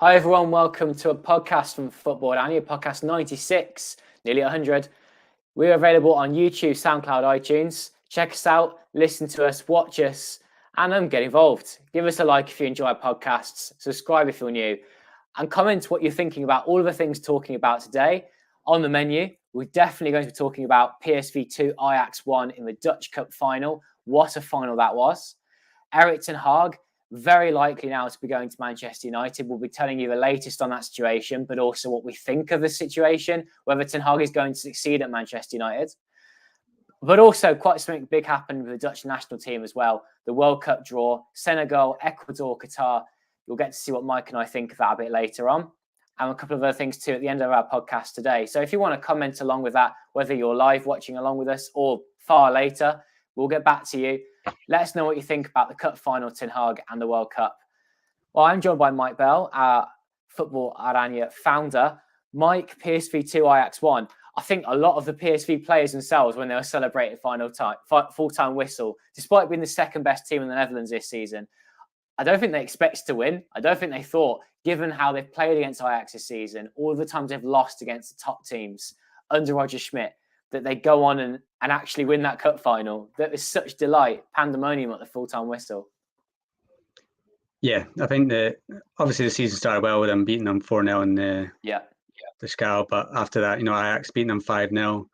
Hi everyone, welcome to a podcast from Football-Oranje, podcast 96, nearly 100. We're available on YouTube, SoundCloud, iTunes. Check us out, listen to us, watch us, and get involved. Give us a like if you enjoy our podcasts, subscribe if you're new, and comment what you're thinking about all of the things talking about today. On the menu, we're definitely going to be talking about PSV 2, Ajax 1 in the Dutch Cup final. What a final that was. Erik Ten Hag, very likely now to be going to Manchester United. We'll be telling you the latest on that situation, but also what we think of the situation, whether Ten Hag is going to succeed at Manchester United. But also quite something big happened with the Dutch national team as well. The World Cup draw, Senegal, Ecuador, Qatar. You'll get to see what Mike and I think of that a bit later on. And a couple of other things too at the end of our podcast today. So if you want to comment along with that, whether you're live watching along with us or far later, we'll get back to you. Let us know what you think about the Cup final, Ten Hag, and the World Cup. Well, I'm joined by Mike Bell, our Football-Oranje founder. Mike, PSV 2, Ajax 1. I think a lot of the PSV players themselves, when they were celebrating full-time whistle, despite being the second best team in the Netherlands this season, I don't think they expected to win. I don't think they thought, given how they've played against Ajax this season, all of the times they've lost against the top teams under Roger Schmidt, that they go on and actually win that cup final. That was such delight, pandemonium at the full-time whistle. Yeah, I think that obviously the season started well with them beating them 4-0 in the Schaal, but after that, Ajax beating them 5-0,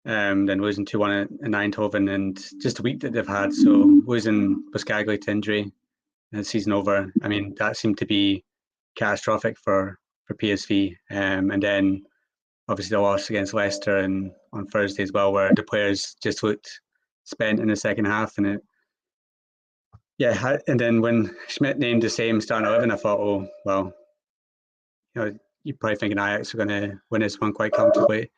then losing 2-1 in Eindhoven, and just a week that they've had. So losing Buscaglia to injury and the season over, I mean, that seemed to be catastrophic for PSV. And then obviously the loss against Leicester and on Thursday as well, where the players just looked spent in the second half. And and then when Schmidt named the same starting 11, I thought, oh, well, you're probably thinking Ajax are going to win this one quite comfortably.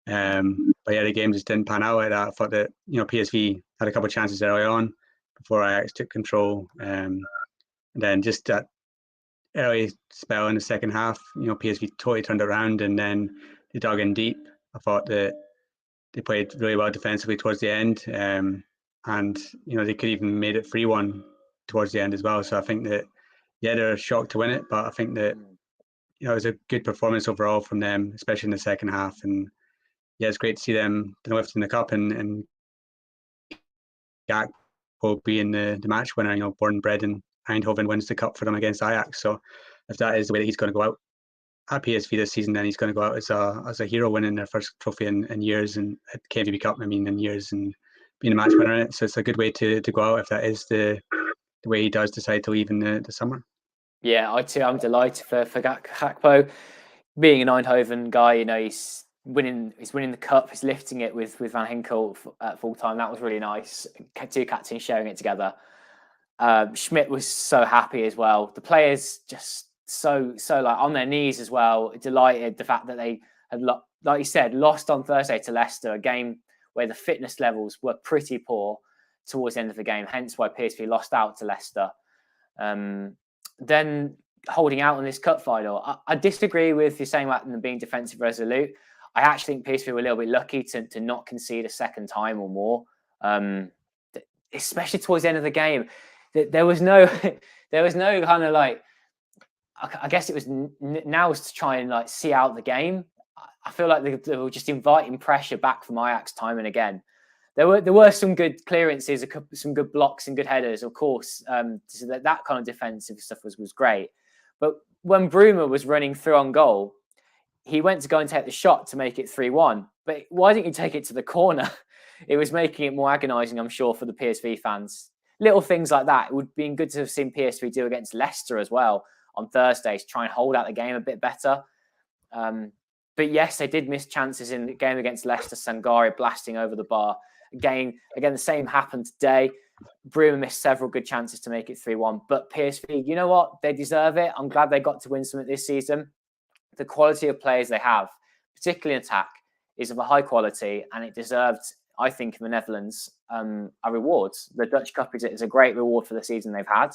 But the game just didn't pan out like that. I thought that, PSV had a couple of chances early on before Ajax took control. And then just that early spell in the second half, PSV totally turned it around, and then they dug in deep. I thought that they played really well defensively towards the end, and they could even made it 3-1 towards the end as well. So I think that they're shocked to win it, but I think that it was a good performance overall from them, especially in the second half. And it's great to see them lifting the cup and Gakpo being the match winner. Born and bred in Eindhoven, wins the cup for them against Ajax. So if that is the way that he's going to go out at PSV this season, then he's going to go out as a hero, winning their first trophy in years, and at KVB Cup, in years, and being a match winner in it. So it's a good way to go out if that is the way he does decide to leave in the summer. Yeah, I'm delighted for Gakpo being an Eindhoven guy. He's winning the cup. He's lifting it with Van Ginkel at full time. That was really nice. Two captains sharing it together. Schmidt was so happy as well. The players just so like on their knees as well, delighted the fact that they had, like you said, lost on Thursday to Leicester, a game where the fitness levels were pretty poor towards the end of the game, hence why PSV lost out to Leicester. Then holding out in this cup final, I disagree with you saying about them being defensive resolute. I actually think PSV were a little bit lucky to not concede a second time or more, especially towards the end of the game. There was no kind of like, I guess it was now to try and see out the game. I feel like they were just inviting pressure back from Ajax time and again. There were some good clearances, some good blocks and good headers, of course. So that kind of defensive stuff was great. But when Bruma was running through on goal, he went to go and take the shot to make it 3-1. But why didn't you take it to the corner? It was making it more agonising, I'm sure, for the PSV fans. Little things like that. It would have been good to have seen PSV do against Leicester as well on Thursday to try and hold out the game a bit better. But yes, they did miss chances in the game against Leicester. Sangare blasting over the bar. Again, the same happened today. Bruma missed several good chances to make it 3-1. But PSV, you know what? They deserve it. I'm glad they got to win something this season. The quality of players they have, particularly in attack, is of a high quality, and it deserved, I think, in the Netherlands, a reward. The Dutch Cup is a great reward for the season they've had.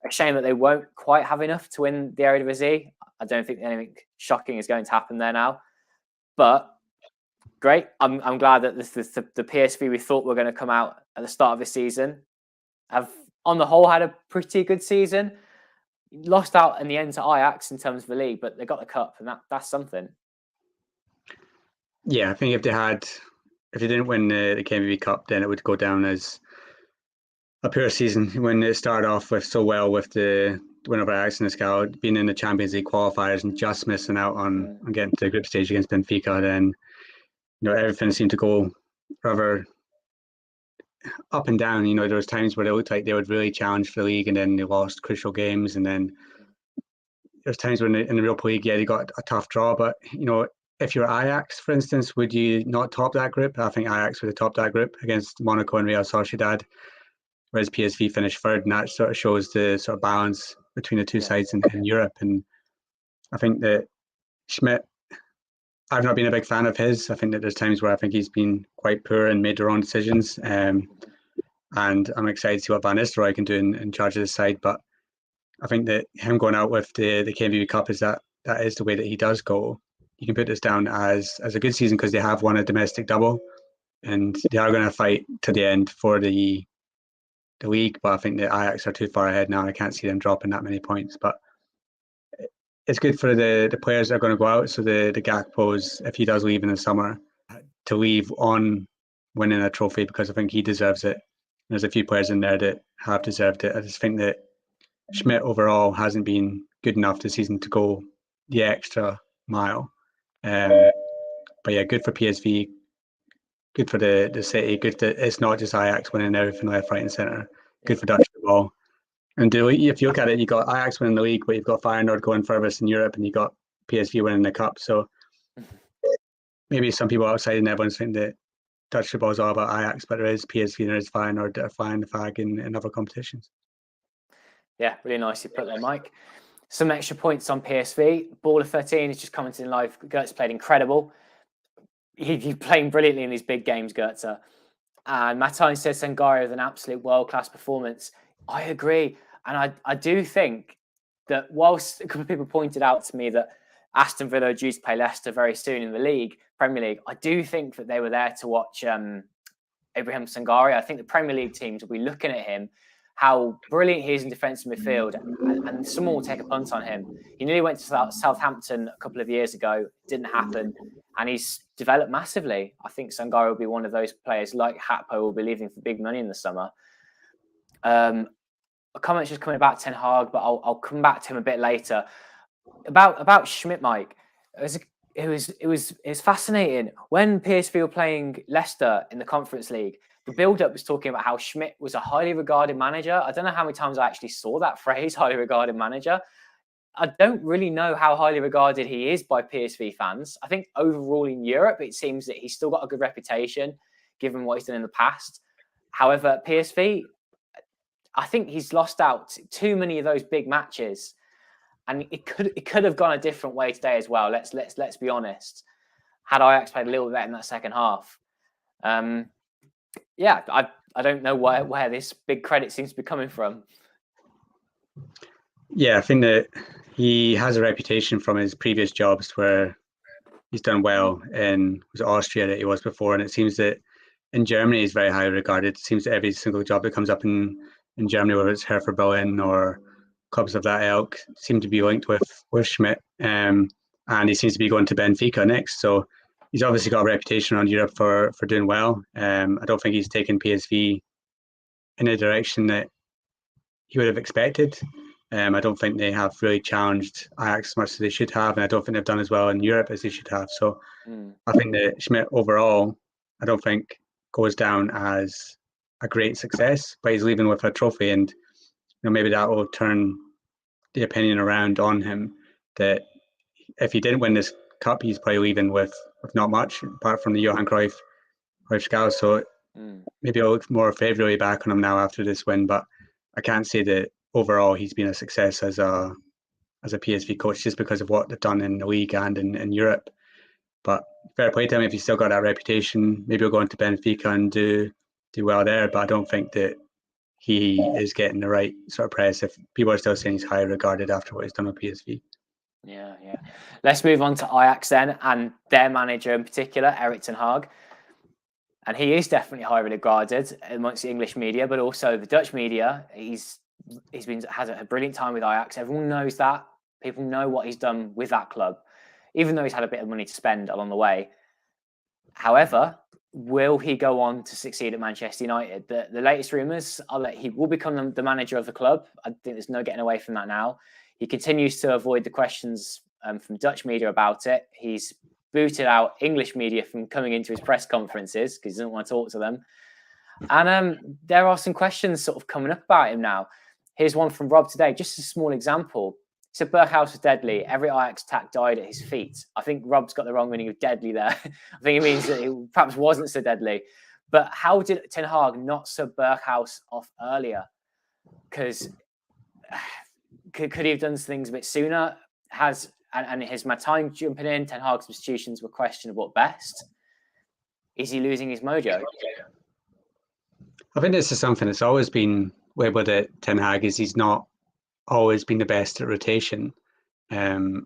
A shame that they won't quite have enough to win the Eredivisie. I don't think anything shocking is going to happen there now. But great. I'm glad that the PSV we thought were going to come out at the start of the season have, on the whole, had a pretty good season. Lost out in the end to Ajax in terms of the league, but they got the cup, and that's something. Yeah, I think if they didn't win the KVB Cup, then it would go down as a poor season. When it started off with so well with the win over Ajax and Escal, being in the Champions League qualifiers and just missing out on getting to the group stage against Benfica, then everything seemed to go rather up and down. There was times where it looked like they would really challenge for the league, and then they lost crucial games, and then there's times when in the Europa League, they got a tough draw. But if you're Ajax, for instance, would you not top that group? I think Ajax would have topped that group against Monaco and Real Sociedad, whereas PSV finished third, and that sort of shows the sort of balance between the two sides in Europe. And I think that Schmidt, I've not been a big fan of his. I think that there's times where I think he's been quite poor and made the wrong decisions. And I'm excited to see what Van Nistelrooy can do in charge of this side. But I think that him going out with the KVB Cup that is the way that he does go. You can put this down as a good season because they have won a domestic double, and they are going to fight to the end for the league. But I think the Ajax are too far ahead now. I can't see them dropping that many points. But it's good for the players that are going to go out. So the Gakpo's, if he does leave in the summer, to leave on winning a trophy, because I think he deserves it. There's a few players in there that have deserved it. I just think that Schmidt overall hasn't been good enough this season to go the extra mile. But yeah, good for PSV, good for the city, good that it's not just Ajax winning everything left, right, and centre. Good for Dutch football. And if you look at it, you got Ajax winning the league, but you've got Feyenoord going furthest in Europe, and you got PSV winning the cup. So maybe some people outside the Netherlands think that Dutch football is all about Ajax, but there is PSV and there is Feyenoord that are flying the flag in other competitions. Yeah, really nicely put there, Mike. Some extra points on PSV. Baller 13 is just commenting live. Gertz played incredible. He's playing brilliantly in these big games, Gertz. And Mattine says Sangare with an absolute world-class performance. I agree. And I do think that whilst a couple of people pointed out to me that Aston Villa are due to play Leicester very soon in the Premier League, I do think that they were there to watch Ibrahim Sangare. I think the Premier League teams will be looking at him, how brilliant he is in defensive midfield, and someone will take a punt on him. He nearly went to Southampton a couple of years ago. Didn't happen. And he's developed massively. I think Sangare will be one of those players like Hatpo will be leaving for big money in the summer. A comment's just coming about Ten Hag, but I'll come back to him a bit later. About Schmidt, Mike. It was fascinating when PSV were playing Leicester in the Conference League. The build-up was talking about how Schmidt was a highly regarded manager. I don't know how many times I actually saw that phrase, highly regarded manager. I don't really know how highly regarded he is by PSV fans. I think overall in Europe, it seems that he's still got a good reputation, given what he's done in the past. However, PSV, I think he's lost out too many of those big matches, and it could have gone a different way today as well. Let's be honest. Had Ajax played a little bit better in that second half, yeah, I don't know where this big credit seems to be coming from. Yeah, I think that he has a reputation from his previous jobs where he's done well in Austria that he was before, and it seems that in Germany he's very highly regarded. It seems that every single job that comes up in Germany, whether it's Hertha Berlin or clubs of that ilk, seem to be linked with Schmidt, and he seems to be going to Benfica next. So he's obviously got a reputation around Europe for doing well. I don't think he's taken PSV in a direction that he would have expected. I don't think they have really challenged Ajax as much as they should have, and I don't think they've done as well in Europe as they should have. So I think that Schmidt overall, I don't think goes down as a great success, but he's leaving with a trophy, and maybe that will turn the opinion around on him that if he didn't win this cup, he's probably leaving with not much apart from the Johan Cruyff scout. So maybe I'll look more favourably back on him now after this win, but I can't say that overall he's been a success as a PSV coach just because of what they've done in the league and in Europe. But fair play to him if he's still got that reputation. Maybe he'll go into Benfica and do well there, but I don't think that he is getting the right sort of press if people are still saying he's highly regarded after what he's done with PSV. Yeah. Let's move on to Ajax then, and their manager in particular, Erik Ten Hag. And he is definitely highly regarded amongst the English media, but also the Dutch media. He's has a brilliant time with Ajax. Everyone knows that. People know what he's done with that club, even though he's had a bit of money to spend along the way. However, will he go on to succeed at Manchester United? The latest rumours are that he will become the manager of the club. I think there's no getting away from that now. He continues to avoid the questions from Dutch media about it. He's booted out English media from coming into his press conferences because he doesn't want to talk to them. And there are some questions sort of coming up about him now. Here's one from Rob today, just a small example. He said Berghuis was deadly. Every Ajax attack died at his feet. I think Rob's got the wrong meaning of deadly there. I think it means that he perhaps wasn't so deadly. But how did Ten Hag not sub Berghuis off earlier? Because could he have done things a bit sooner? And his time jumping in, Ten Hag's substitutions were questionable at best. Is he losing his mojo? I think this is something that's always been with it, Ten Hag, is he's not always been the best at rotation. And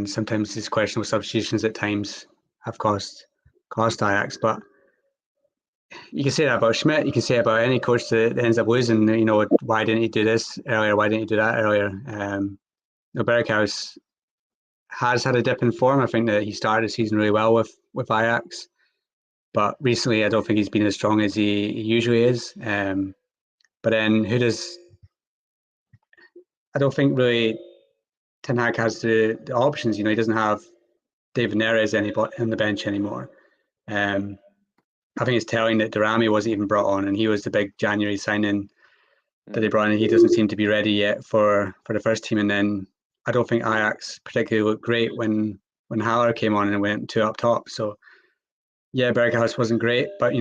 sometimes his questionable substitutions at times have cost Ajax. But you can say that about Schmidt, you can say about any coach that ends up losing, why didn't he do this earlier? Why didn't he do that earlier? Berghuis has had a dip in form. I think that he started the season really well with Ajax. But recently, I don't think he's been as strong as he usually is. But then I don't think really Ten Hag has the options. He doesn't have David Neres on the bench anymore. I think it's telling that Darami wasn't even brought on, and he was the big January signing that they brought in. He doesn't seem to be ready yet for the first team. And then I don't think Ajax particularly looked great when Haller came on and went two up top. So yeah, Berghuis wasn't great, but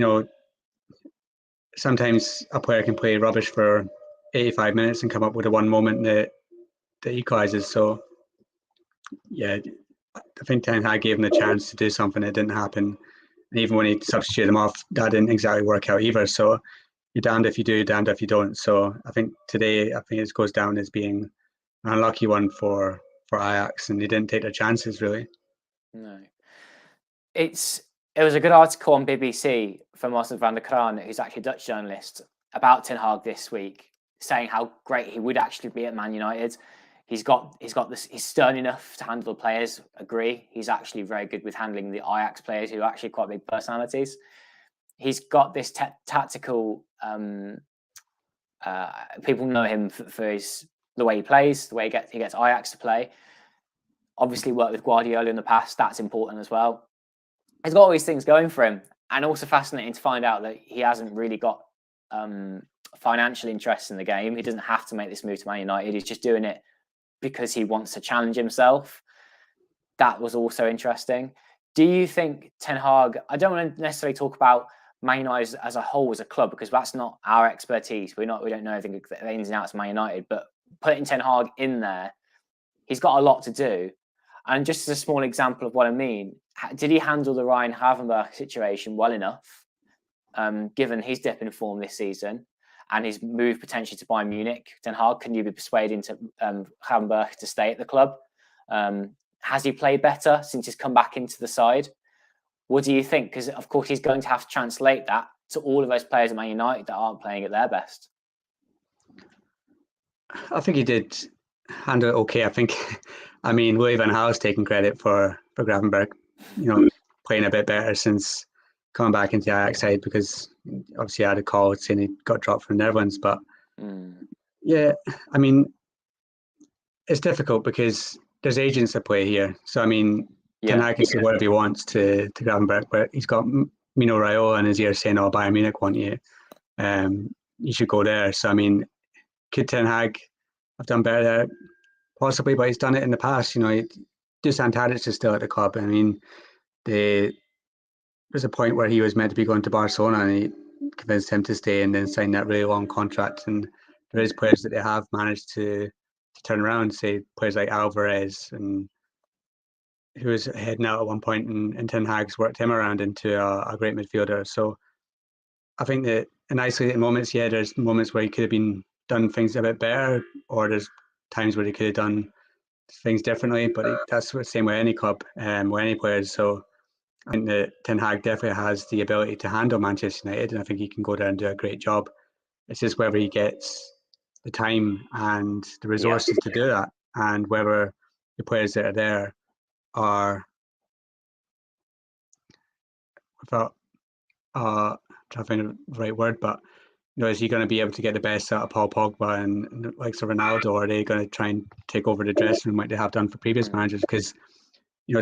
sometimes a player can play rubbish for 85 minutes and come up with a one moment that equalises. So yeah, I think Ten Hag gave him the chance to do something that didn't happen. And even when he substituted him off, that didn't exactly work out either. So you're damned if you do, damned if you don't. So I think today, it goes down as being an unlucky one for Ajax, and they didn't take their chances really. No. It was a good article on BBC from Martin van der Kraan, who's actually a Dutch journalist, about Ten Hag this week, saying how great he would actually be at Man United. He's got this. He's stern enough to handle the players. Agree. He's actually very good with handling the Ajax players, who are actually quite big personalities. He's got this tactical. People know him for the way he plays, the way he gets Ajax to play. Obviously, worked with Guardiola in the past. That's important as well. He's got all these things going for him, and also fascinating to find out that he hasn't really got financial interests in the game. He doesn't have to make this move to Man United. He's just doing it because he wants to challenge himself. That was also interesting. Do you think Ten Hag, I don't want to necessarily talk about Man United as a whole as a club, because that's not our expertise. We don't know everything, the ins and outs of Man United, but putting Ten Hag in there, he's got a lot to do. And just as a small example of what I mean, did he handle the Ryan Havenberg situation well enough, given his dip in form this season and his move potentially to Bayern Munich? Ten Hag, can you be persuaded to Havenberg to stay at the club? Has he played better since he's come back into the side? What do you think? Because, of course, he's going to have to translate that to all of those players at Man United that aren't playing at their best. I think he did handle it okay. Louis van Gaal's taking credit for Gravenberch, playing a bit better since coming back into the Ajax side, because obviously I had a call saying he got dropped from the Netherlands. But yeah, it's difficult because there's agents that play here. So, Ten Hag can say whatever he wants to Gravenberch, but he's got Mino Raiola in his ear saying, "Oh, Bayern Munich want you. You should go there." So, could Ten Hag have done better there? Possibly, but he's done it in the past. Dusan Tadic is still at the club. There's a point where he was meant to be going to Barcelona, and he convinced him to stay and then sign that really long contract. And there is players that they have managed to turn around, say players like Alvarez, and who was heading out at one point, and Ten Hag's worked him around into a great midfielder. So I think that in isolated moments, there's moments where he could have been done things a bit better, or there's times where he could have done things differently. But that's the same with any club, with any players. So I think that Ten Hag definitely has the ability to handle Manchester United, and I think he can go there and do a great job. It's just whether he gets the time and the resources to do that, and whether the players that are there are without trying to find the right word, but is he going to be able to get the best out of Paul Pogba and like Ronaldo, or are they going to try and take over the dressing room like they have done for previous managers? Because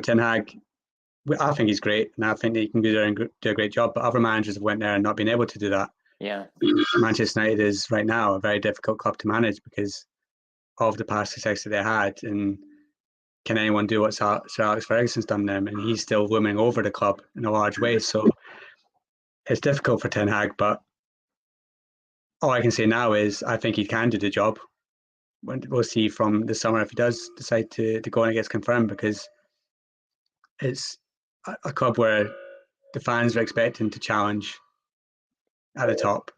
Ten Hag, I think he's great, and I think that he can go there and do a great job. But other managers have went there and not been able to do that. Yeah, Manchester United is right now a very difficult club to manage because of the past success that they had. And can anyone do what Sir Alex Ferguson's done them? And he's still looming over the club in a large way. So it's difficult for Ten Hag, but all I can say now is I think he can do the job. We'll see from the summer if he does decide to go and it gets confirmed, because it's a club where the fans are expecting to challenge at the top,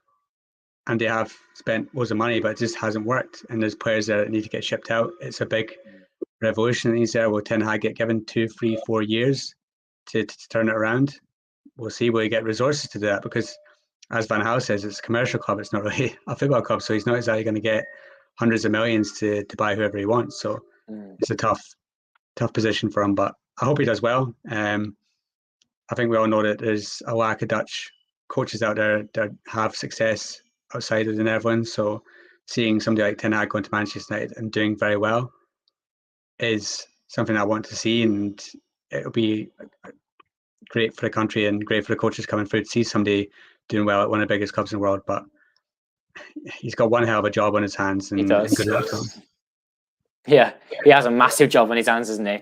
and they have spent loads of money, but it just hasn't worked. And there's players there that need to get shipped out. It's a big revolution that he's there. Will Ten Hag get given 2, 3, 4 years to turn it around? We'll see. Will he get resources to do that? Because as Van Gaal says, it's a commercial club. It's not really a football club. So he's not exactly going to get hundreds of millions to buy whoever he wants. So it's a tough position for him. But I hope he does well. I think we all know that there's a lack of Dutch coaches out there that have success outside of the Netherlands. So seeing somebody like Ten Hag going to Manchester United and doing very well is something I want to see, and it'll be great for the country and great for the coaches coming through to see somebody doing well at one of the biggest clubs in the world. But he's got one hell of a job on his hands, and good luck to him. Yeah, he has a massive job on his hands, isn't he?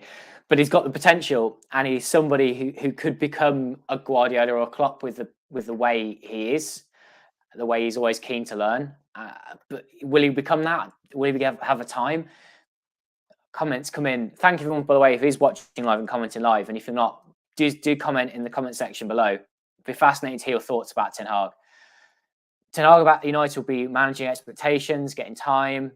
But he's got the potential, and he's somebody who could become a Guardiola or a Klopp with the way he is, the way he's always keen to learn. But will he become that? Will he have a time? Comments come in. Thank you everyone, by the way, if he's watching live and commenting live. And if you're not, do comment in the comment section below. It'd be fascinating to hear your thoughts about Ten Hag. Ten Hag about United will be managing expectations, getting time.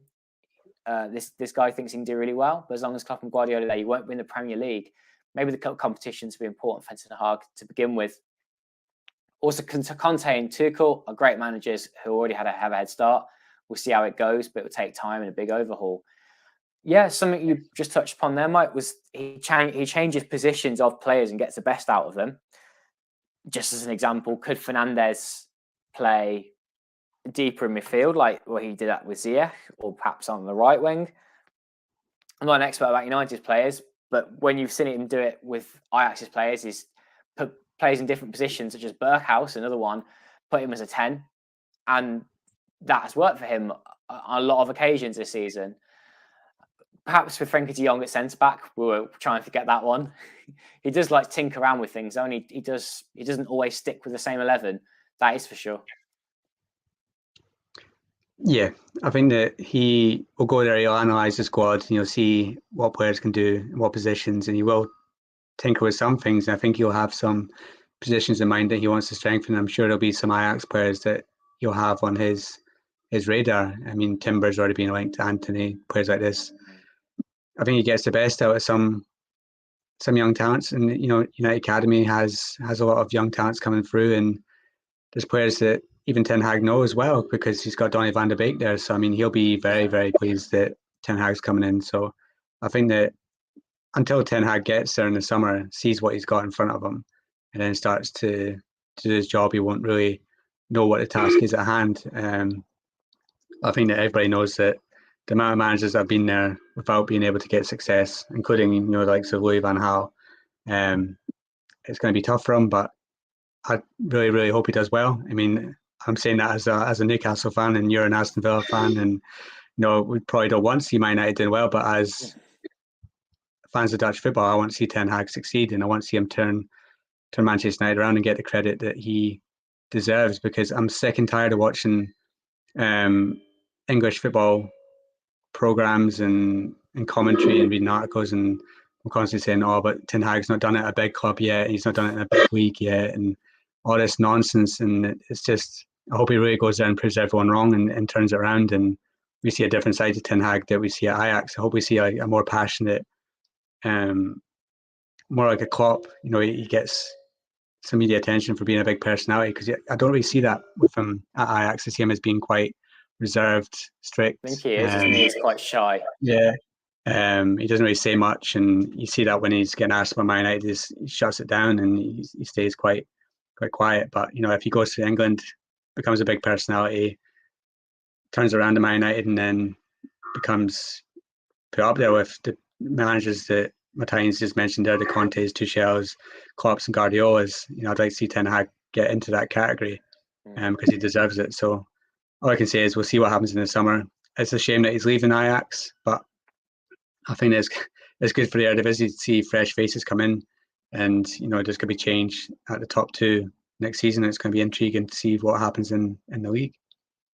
This guy thinks he can do really well, but as long as Klopp and Guardiola there, he won't win the Premier League. Maybe the cup competitions will be important for Ten Hag to begin with. Also, Conte and Tuchel are great managers who already have a head start. We'll see how it goes, but it will take time and a big overhaul. Yeah, something you just touched upon there, Mike, was he changes positions of players and gets the best out of them. Just as an example, could Fernandes play deeper in midfield, like what he did that with Ziyech, or perhaps on the right wing? I'm not an expert about United's players, but when you've seen him do it with Ajax's players, he's put players in different positions, such as Berghuis, another one, put him as a 10, and that has worked for him on a lot of occasions this season. Perhaps with Frenkie de Jong at centre back, we were trying to get that one. He does like tinker around with things. Only he doesn't always stick with the same 11. That is for sure. Yeah, I think that he will go there. He'll analyse the squad. And you'll see what players can do in what positions, and he will tinker with some things. And I think he'll have some positions in mind that he wants to strengthen. I'm sure there'll be some Ajax players that he'll have on his radar. I mean, Timber's already been linked to Anthony. Players like this. I think he gets the best out of some young talents, and United Academy has a lot of young talents coming through, and there's players that even Ten Hag know as well, because he's got Donny van de Beek there. So I mean, he'll be very, very pleased that Ten Hag's coming in. So I think that until Ten Hag gets there in the summer, sees what he's got in front of him, and then starts to do his job, he won't really know what the task is at hand. I think that everybody knows that the amount of managers that have been there without being able to get success, including the likes of Louis van Gaal, it's going to be tough for him. But I really, really hope he does well. I mean, I'm saying that as a Newcastle fan, and you're an Aston Villa fan, and we probably don't want to see Man United doing well. But as fans of Dutch football, I want to see Ten Hag succeed, and I want to see him turn Manchester United around and get the credit that he deserves. Because I'm sick and tired of watching English football programs and commentary and reading articles, and I'm constantly saying, but Ten Hag's not done it at a big club yet, he's not done it in a big league yet, and all this nonsense. And it's just, I hope he really goes there and proves everyone wrong and turns it around, and we see a different side to Ten Hag that we see at Ajax. I hope we see a more passionate, more like a Klopp. He gets some media attention for being a big personality, because I don't really see that with him at Ajax. I see him as being quite reserved, strict. I think he is, isn't he? He's quite shy. Yeah. He doesn't really say much, and you see that when he's getting asked by Man United, he shuts it down and he stays quite quiet. But if he goes to England, becomes a big personality, turns around to Man United, and then becomes put up there with the managers that Matthias just mentioned there, the Contes, Tuchel's, Klopp's and Guardiola's. I'd like to see Ten Hag get into that category because he deserves it. So all I can say is we'll see what happens in the summer. It's a shame that he's leaving Ajax, but I think it's good for the Eredivisie to see fresh faces come in, and there's going to be change at the top two next season. It's going to be intriguing to see what happens in the league.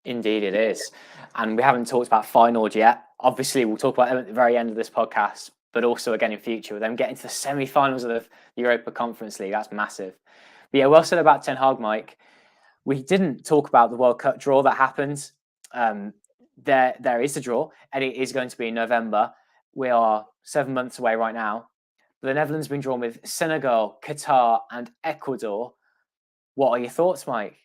Indeed, it is. And we haven't talked about Feyenoord yet. Obviously, we'll talk about them at the very end of this podcast, but also again in future with them getting to the semi-finals of the Europa Conference League. That's massive. But yeah, well said about Ten Hag, Mike. We didn't talk about the World Cup draw that happened. There is a draw, and it is going to be in November. We are 7 months away right now. The Netherlands have been drawn with Senegal, Qatar, and Ecuador. What are your thoughts, Mike?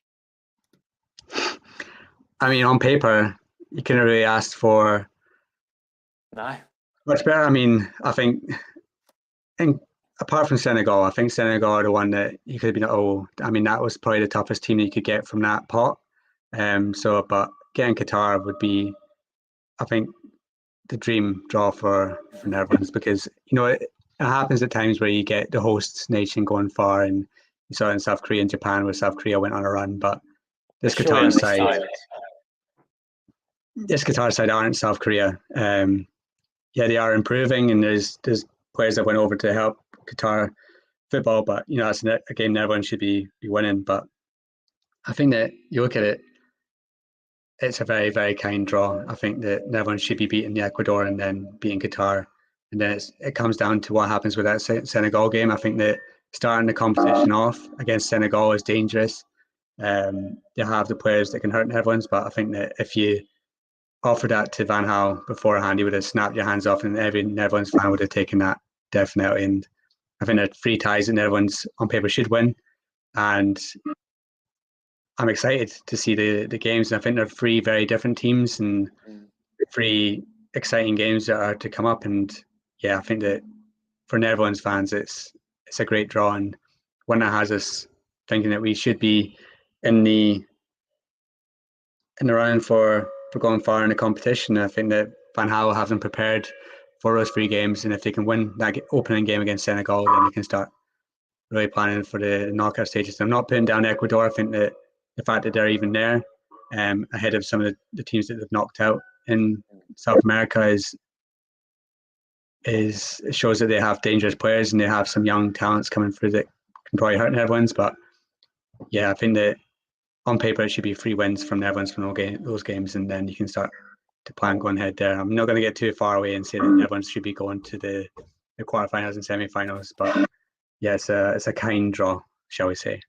I mean, on paper, you couldn't really ask for much better. I mean, I think apart from Senegal, I think Senegal are the one that you could have been, I mean, that was probably the toughest team that you could get from that pot. But getting Qatar would be, I think, the dream draw for Netherlands, because it happens at times where you get the host nation going far, and you saw it in South Korea and Japan where South Korea went on a run. But this Qatar side aren't South Korea. They are improving, and there's players that went over to help Qatar football, but that's a game everyone should be winning. But I think that you look at it, it's a very, very kind draw. I think that Netherlands should be beating the Ecuador and then beating Qatar. And then it comes down to what happens with that Senegal game. I think that starting the competition off against Senegal is dangerous. They have the players that can hurt Netherlands, but I think that if you offered that to Van Gaal beforehand, he would have snapped your hands off, and every Netherlands fan would have taken that, definitely. And I think that 3 ties that Netherlands on paper should win. And I'm excited to see the games. And I think they're 3 very different teams and 3 exciting games that are to come up. And yeah, I think that for Netherlands fans, it's a great draw, and one that has us thinking that we should be in the round for going far in the competition. I think that Van Gaal have them prepared for those 3 games, and if they can win that opening game against Senegal, then they can start really planning for the knockout stages. I'm not putting down Ecuador. I think that the fact that they're even there ahead of some of the teams that they've knocked out in South America shows that they have dangerous players, and they have some young talents coming through that can probably hurt Netherlands. But yeah, I think that on paper it should be 3 wins from Netherlands from those games, and then you can start to plan going ahead there. I'm not going to get too far away and say that Netherlands should be going to the quarterfinals and semi-finals, but yeah, it's a kind draw, shall we say.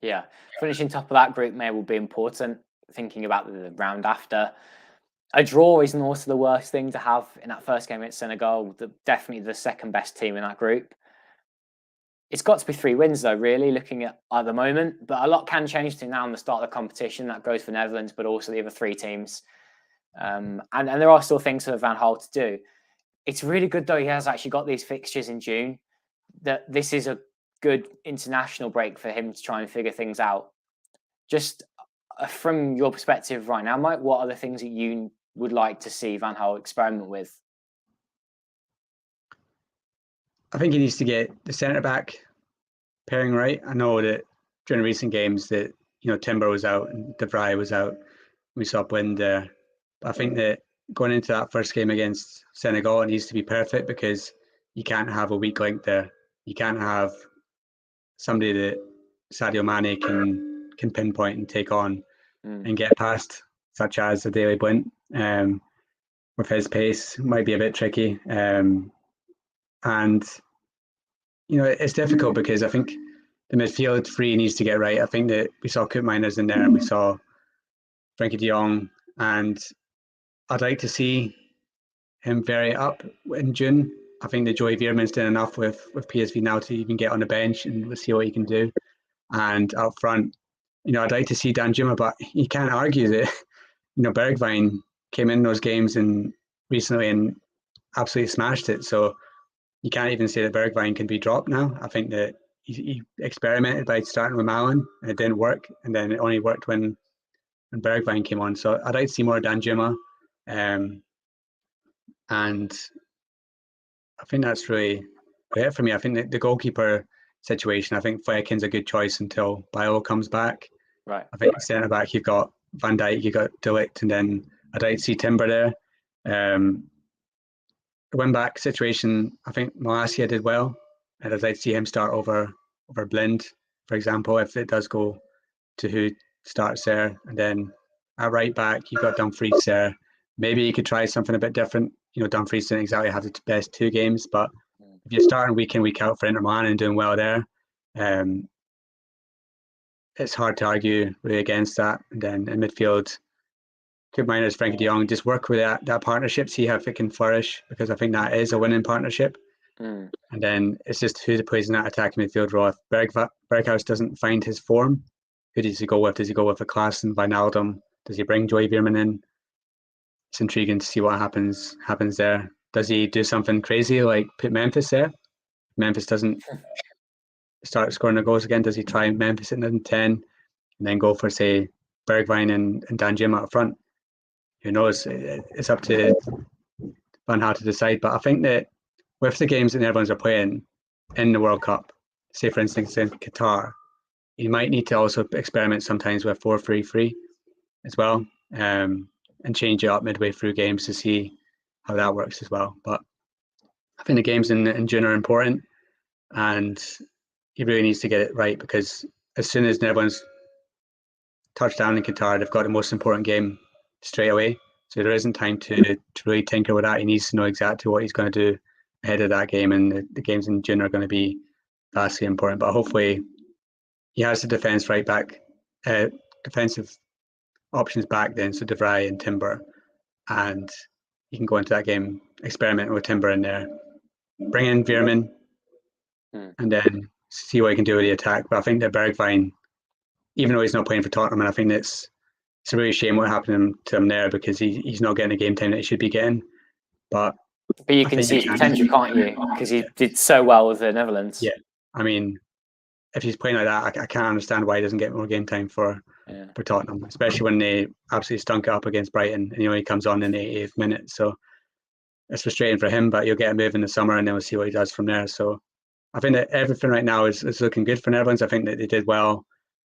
Yeah, finishing top of that group will be important, thinking about the round after. A draw isn't also the worst thing to have in that first game against Senegal. Definitely the second best team in that group. It's got to be 3 wins, though, really, looking at the moment. But a lot can change between now and the start of the competition. That goes for Netherlands, but also the other 3 teams. And there are still things for Van Gaal to do. It's really good, though, he has actually got these fixtures in June. That this is a good international break for him to try and figure things out. Just from your perspective right now, Mike, what are the things that you would like to see Van Gaal experiment with? I think he needs to get the centre-back pairing right. I know that during recent games that Timber was out and De Vrij was out. We saw Blind there. But I think that going into that first game against Senegal, it needs to be perfect, because you can't have a weak link there. You can't have somebody that Sadio Mane can pinpoint and take on and get past, such as the Daily Blind. With his pace, might be a bit tricky. And it's difficult because I think the midfield 3 needs to get right. I think that we saw Koopmeiners in there, and we saw Frenkie de Jong, and I'd like to see him vary up in June. I think that Joey Veerman's done enough with PSV now to even get on the bench, and we'll see what he can do. And up front, I'd like to see Danjuma, but you can't argue that Bergwijn came in those games and recently and absolutely smashed it. So you can't even say that Bergwijn can be dropped now. I think that he experimented by starting with Malen and it didn't work, and then it only worked when Bergwijn came on. So I'd like to see more Danjuma, and I think that's really it for me. I think that the goalkeeper situation, I think Flekin's a good choice until Bio comes back. Right. I think centre back, you've got Van Dijk, you've got De Ligt, and then I'd like to see Timber there. The win back situation, I think Malacia did well, and I'd like to see him start over Blind, for example, if it does go to who starts there. And then at right back, you've got Dumfries there. Maybe you could try something a bit different. Dumfries didn't exactly have the best 2 games, but if you're starting week in, week out for Inter Milan and doing well there, it's hard to argue really against that. And then in midfield, Koop Miners, Frenkie de Jong, just work with that partnership, see how it can flourish, because I think that is a winning partnership. And then it's just who plays in that attacking midfield role. If Berghuis doesn't find his form, who does he go with? Does he go with a Klaassen, Wijnaldum? Does he bring Joey Veerman in? It's intriguing to see what happens there. Does he do something crazy like put Memphis there? Memphis doesn't start scoring the goals again. Does he try Memphis in 10 and then go for, say, Bergwijn and Danjuma up front? Who knows? It's up to Van Gaal to decide. But I think that with the games that the Netherlands are playing in the World Cup, say for instance in Qatar, you might need to also experiment sometimes with 4-3-3 as well, and change it up midway through games to see how that works as well. But I think the games in June are important, and he really needs to get it right, because as soon as Netherlands touch down in Qatar, they've got the most important game straight away. So there isn't time to really tinker with that. He needs to know exactly what he's going to do ahead of that game, and the games in June are going to be vastly important. But hopefully he has the defence right back, defensive options back then, so De Vrij and Timber, and he can go into that game experimenting with Timber in there, bring in Veerman, and then see what he can do with the attack. But I think that Bergwijn, even though he's not playing for Tottenham, and I think it's a really shame what happened to him there, because he's not getting the game time that he should be getting. But you can see his potential, can't you? Because he did so well with the Netherlands. Yeah, I mean, if he's playing like that, I can't understand why he doesn't get more game time for Tottenham, especially when they absolutely stunk it up against Brighton, and he comes on in the 88th minute. So it's frustrating for him, but you'll get a move in the summer, and then we'll see what he does from there. So I think that everything right now is looking good for Netherlands. I think that they did well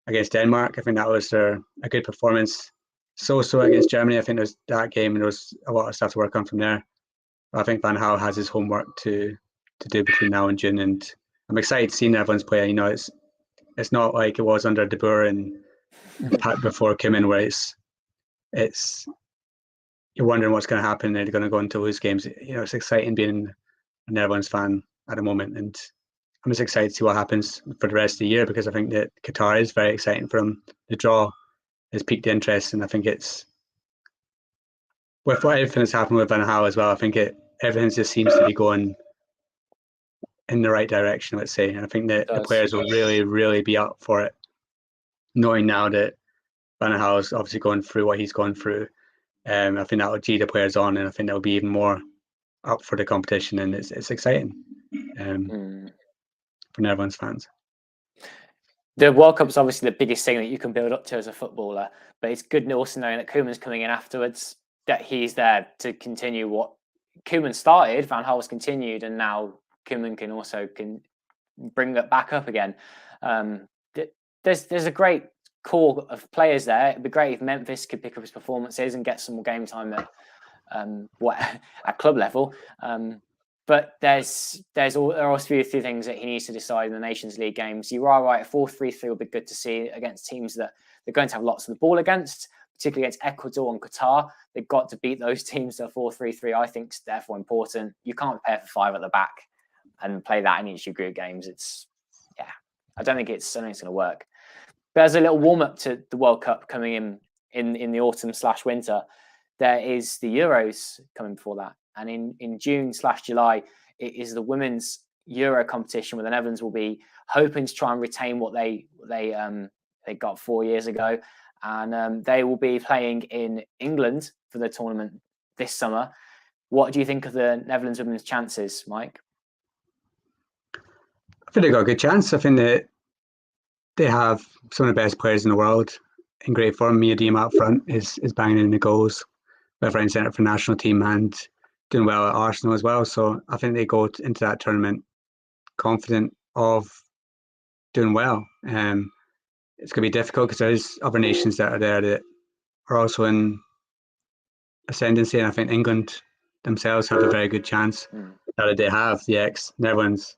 against Denmark. I think that was a good performance. So against Germany, I think there's that game, and there's a lot of stuff to work on from there. But I think Van Gaal has his homework to do between now and June, and I'm excited to see Netherlands play. It's not like it was under De Boer and before Koeman, where it's you're wondering what's going to happen. They're going to go into lose games. It's exciting being a Netherlands fan at the moment, and I'm just excited to see what happens for the rest of the year, because I think that Qatar is very exciting for them. The draw has piqued interest, and I think it's with everything that's happened with Van Gaal as well. I think everything just seems to be going in the right direction, let's say, and I think that the players will really, really be up for it, knowing now that Van Gaal is obviously going through what he's gone through. I think that will G the players on, and I think they'll be even more up for the competition, and it's exciting for Netherlands fans. The World Cup is obviously the biggest thing that you can build up to as a footballer, but it's good also knowing that Koeman's coming in afterwards, that he's there to continue what Koeman started, Van Gaal's continued, and now Koeman can also bring that back up again. There's a great core of players there. It'd be great if Memphis could pick up his performances and get some more game time at club level. But there are also a few things that he needs to decide in the Nations League games. You are right, a 4-3-3 will be good to see against teams that they're going to have lots of the ball against, particularly against Ecuador and Qatar. They've got to beat those teams to a 4-3-3. I think is therefore important. You can't prepare for 5 at the back and play that in each of your group games. I don't think it's going to work. But as a little warm-up to the World Cup coming in the autumn/winter, there is the Euros coming before that. And in June/July, it is the women's Euro competition, where the Netherlands will be hoping to try and retain what they got 4 years ago. and they will be playing in England for the tournament this summer. What do you think of the Netherlands women's chances, Mike? I think they got a good chance. I think that they have some of the best players in the world in great form. Mia Dima up front is banging in the goals, left, right, and centre for the national team, and doing well at Arsenal as well. So I think they go into that tournament confident of doing well. It's going to be difficult because there's other nations that are there that are also in ascendancy, and I think England themselves have a very good chance. Now that they have the ex-Netherlands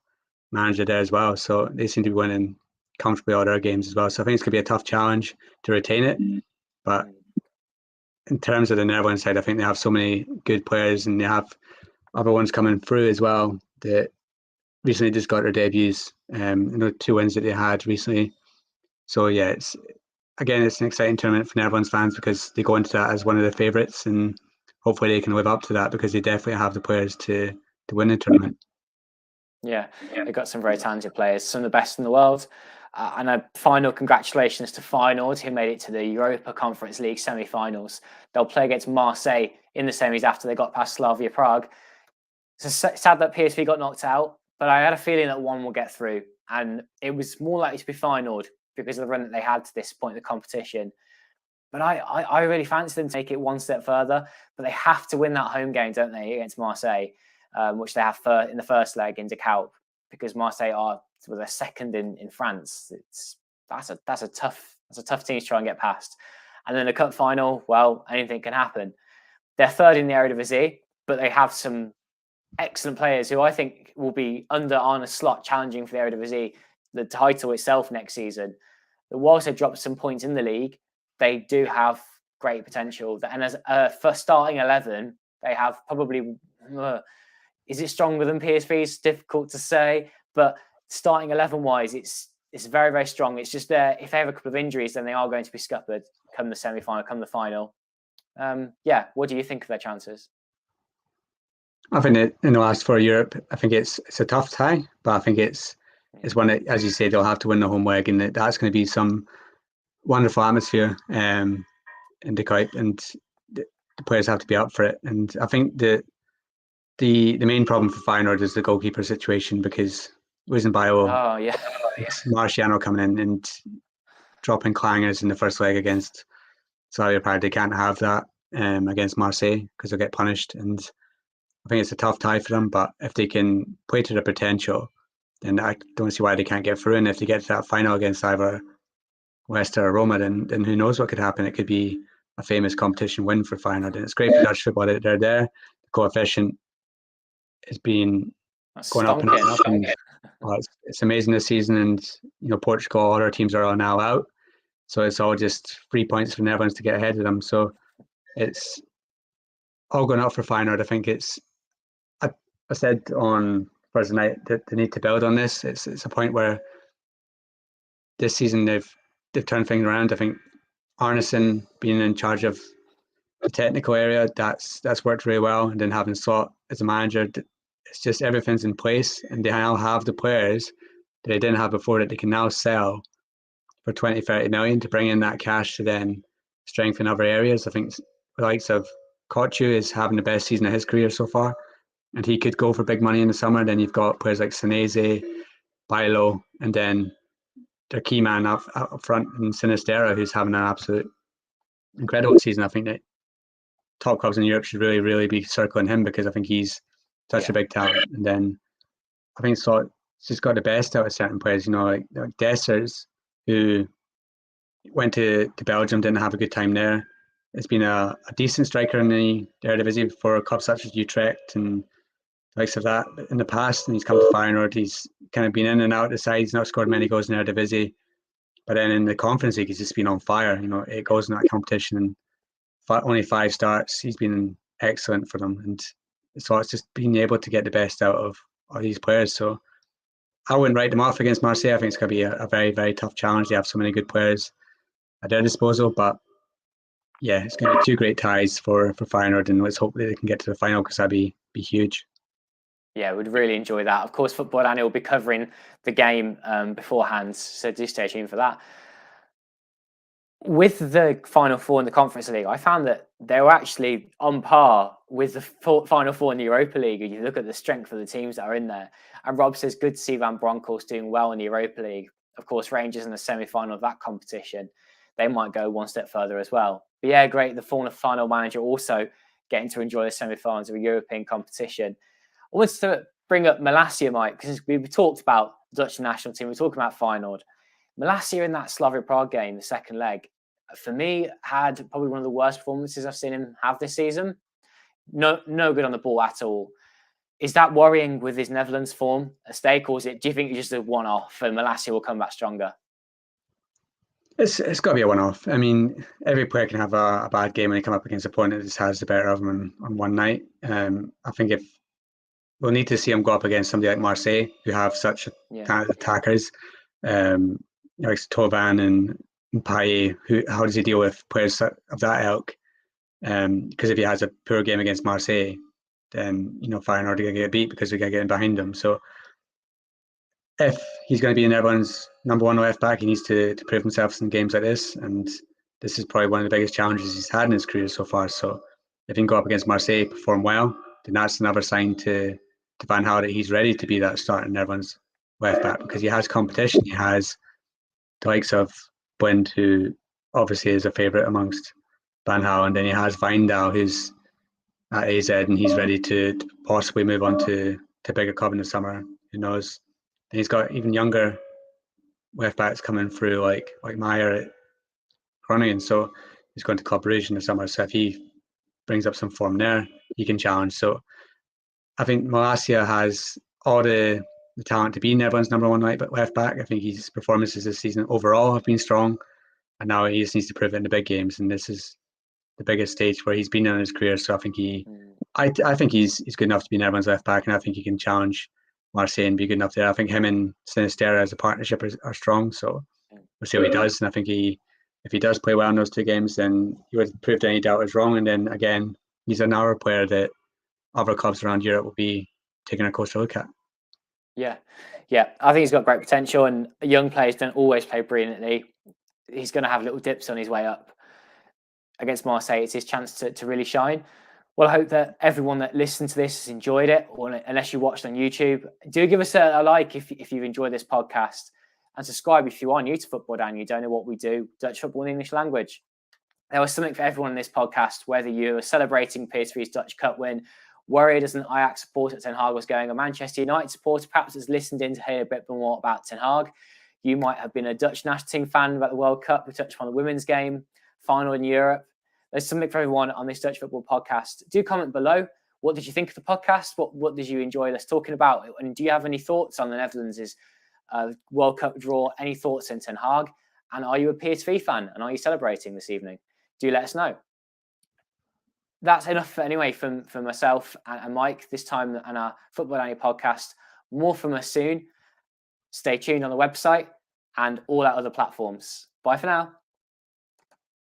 manager there as well, so they seem to be winning comfortably all their games as well. So I think it's going to be a tough challenge to retain it. But in terms of the Netherlands side, I think they have so many good players, and they have other ones coming through as well that recently just got their debuts. 2 wins that they had recently. So yeah, it's an exciting tournament for Netherlands fans because they go into that as one of the favourites, and hopefully they can live up to that because they definitely have the players to win the tournament. Yeah, they've got some very talented players, some of the best in the world. And a final congratulations to Feyenoord, who made it to the Europa Conference League semi-finals. They'll play against Marseille in the semis after they got past Slavia Prague. It's sad that PSV got knocked out, but I had a feeling that one will get through. And it was more likely to be Feyenoord because of the run that they had to this point of the competition. But I really fancy them to take it one step further. But they have to win that home game, don't they, against Marseille, which they have in the first leg in De Kuip, because Marseille are they're second in France. That's a tough team to try and get past. And then the cup final, well, anything can happen. They're third in the Eredivisie, but they have some excellent players who I think will be under Arne Slot challenging for the Eredivisie, the title itself next season. Whilst they dropped some points in the league, they do have great potential. And as for starting 11, they have probably. Is it stronger than PSV? It's difficult to say, but starting 11-wise, it's very, very strong. It's just if they have a couple of injuries, then they are going to be scuppered come the semi-final, come the final. What do you think of their chances? I think that in the last for Europe, I think it's a tough tie, but I think it's one that, as you say, they'll have to win the home leg, and that's going to be some wonderful atmosphere in De Kuip, and the players have to be up for it. And I think the main problem for Feyenoord is the goalkeeper situation, because losing Bio, Marciano coming in and dropping clangers in the first leg against Slavia Prague, they can't have that against Marseille because they'll get punished. And I think it's a tough tie for them, but if they can play to their potential, then I don't see why they can't get through. And if they get to that final against either Leicester or Roma, then who knows what could happen. It could be a famous competition win for Feyenoord. And it's great for Dutch football that they're there. The coefficient has been going up and up. And it's amazing this season. And, Portugal, all our teams are all now out. So it's all just 3 points for the Netherlands to get ahead of them. So it's all going up for Feyenoord. I think I said on Thursday night that they need to build on this. It's a point where this season they've turned things around. I think Arneson being in charge of the technical area, that's worked really well. And then having Slot as a manager, it's just everything's in place, and they now have the players that they didn't have before that they can now sell for 20, 30 million to bring in that cash to then strengthen other areas. I think the likes of Kochu is having the best season of his career so far, and he could go for big money in the summer. Then you've got players like Seneze, Bailo, and then their key man up front in Sinistera, who's having an absolute incredible season. I think that top clubs in Europe should really, really be circling him, because I think he's such a big talent. And then I think Slot just got the best out of certain players, like Dessers, who went to Belgium, didn't have a good time there. It's been a decent striker in the Eredivisie for clubs such as Utrecht and likes of that in the past, and he's come to Feyenoord. He's kind of been in and out of the side. He's not scored many goals in the Eredivisie, but then in the Conference League, he's just been on fire. 8 goals in that competition and only 5 starts. He's been excellent for them, and so it's just being able to get the best out of all these players. So I wouldn't write them off against Marseille. I think it's going to be a very, very tough challenge. They have so many good players at their disposal, but yeah, it's going to be 2 great ties for Feyenoord, and let's hope that they can get to the final, because that'd be huge. Yeah, we'd really enjoy that. Of course, Football-Oranje will be covering the game beforehand, so do stay tuned for that. With the Final Four in the Conference League, I found that they were actually on par with the Final Four in the Europa League. You look at the strength of the teams that are in there. And Rob says, good to see Van Bronckhorst doing well in the Europa League. Of course, Rangers in the semi-final of that competition, they might go one step further as well. But yeah, great. The final manager also getting to enjoy the semi-finals of a European competition. I wanted to bring up Malacia, Mike, because we talked about the Dutch national team. We're talking about Feyenoord. Malacia in that Slavia Prague game, the second leg, for me, had probably one of the worst performances I've seen him have this season. No good on the ball at all. Is that worrying with his Netherlands form at stake, or do you think it's just a one-off and Malacia will come back stronger? It's got to be a one-off. I mean, every player can have a bad game when they come up against an opponent that just has the better of them on one night. I think if we'll need to see him go up against somebody like Marseille, who have such kind of attackers, like Tovan and Payet. How does he deal with players of that ilk? Because if he has a poor game against Marseille, then Feyenoord are going to get beat because they're going to get in behind him. So if he's going to be in everyone's number one left back, he needs to prove himself in games like this. And this is probably one of the biggest challenges he's had in his career so far. So if he can go up against Marseille, perform well, then that's another sign to Van Gaal that he's ready to be that starting everyone's left back, because he has competition. He has the likes of Blind, who obviously is a favourite amongst Van Gaal, and then he has Wijndal, who's at AZ, and he's ready to possibly move on to bigger club in the summer. Who knows? And he's got even younger left backs coming through, like Meyer at Groningen. So he's going to Club Brugge in the summer. So if he brings up some form there, he can challenge. So I think Malacia has all the talent to be Netherlands' number one left back. I think his performances this season overall have been strong, and now he just needs to prove it in the big games. And this is the biggest stage where he's been in his career. So I think I think he's good enough to be Netherlands' left back, and I think he can challenge Marseille and be good enough there. I think him and Sinisterra as a partnership are strong. So we'll see what he does. And I think if he does play well in those two games, then he would prove that any doubt was wrong. And then again, he's another player that other clubs around Europe will be taking a closer look at. Yeah. I think he's got great potential, and young players don't always play brilliantly. He's going to have little dips on his way up. Against Marseille, it's his chance to really shine. Well, I hope that everyone that listened to this has enjoyed it, or unless you watched on YouTube, do give us a like if you've enjoyed this podcast, and subscribe if you are new to Football and you don't know what we do, Dutch football in the English language. There was something for everyone in this podcast, whether you were celebrating PSV's Dutch Cup win, worried as an Ajax supporter Ten Hag was going, a Manchester United supporter perhaps has listened in to hear a bit more about Ten Hag. You might have been a Dutch national team fan about the World Cup. We touched on the women's game, final in Europe. There's something for everyone on this Dutch football podcast. Do comment below. What did you think of the podcast? What did you enjoy us talking about? And do you have any thoughts on the Netherlands' World Cup draw? Any thoughts on Ten Hag? And are you a PSV fan? And are you celebrating this evening? Do let us know. That's enough anyway from myself and Mike this time on our Football-Oranje podcast. More from us soon. Stay tuned on the website and all our other platforms. Bye for now.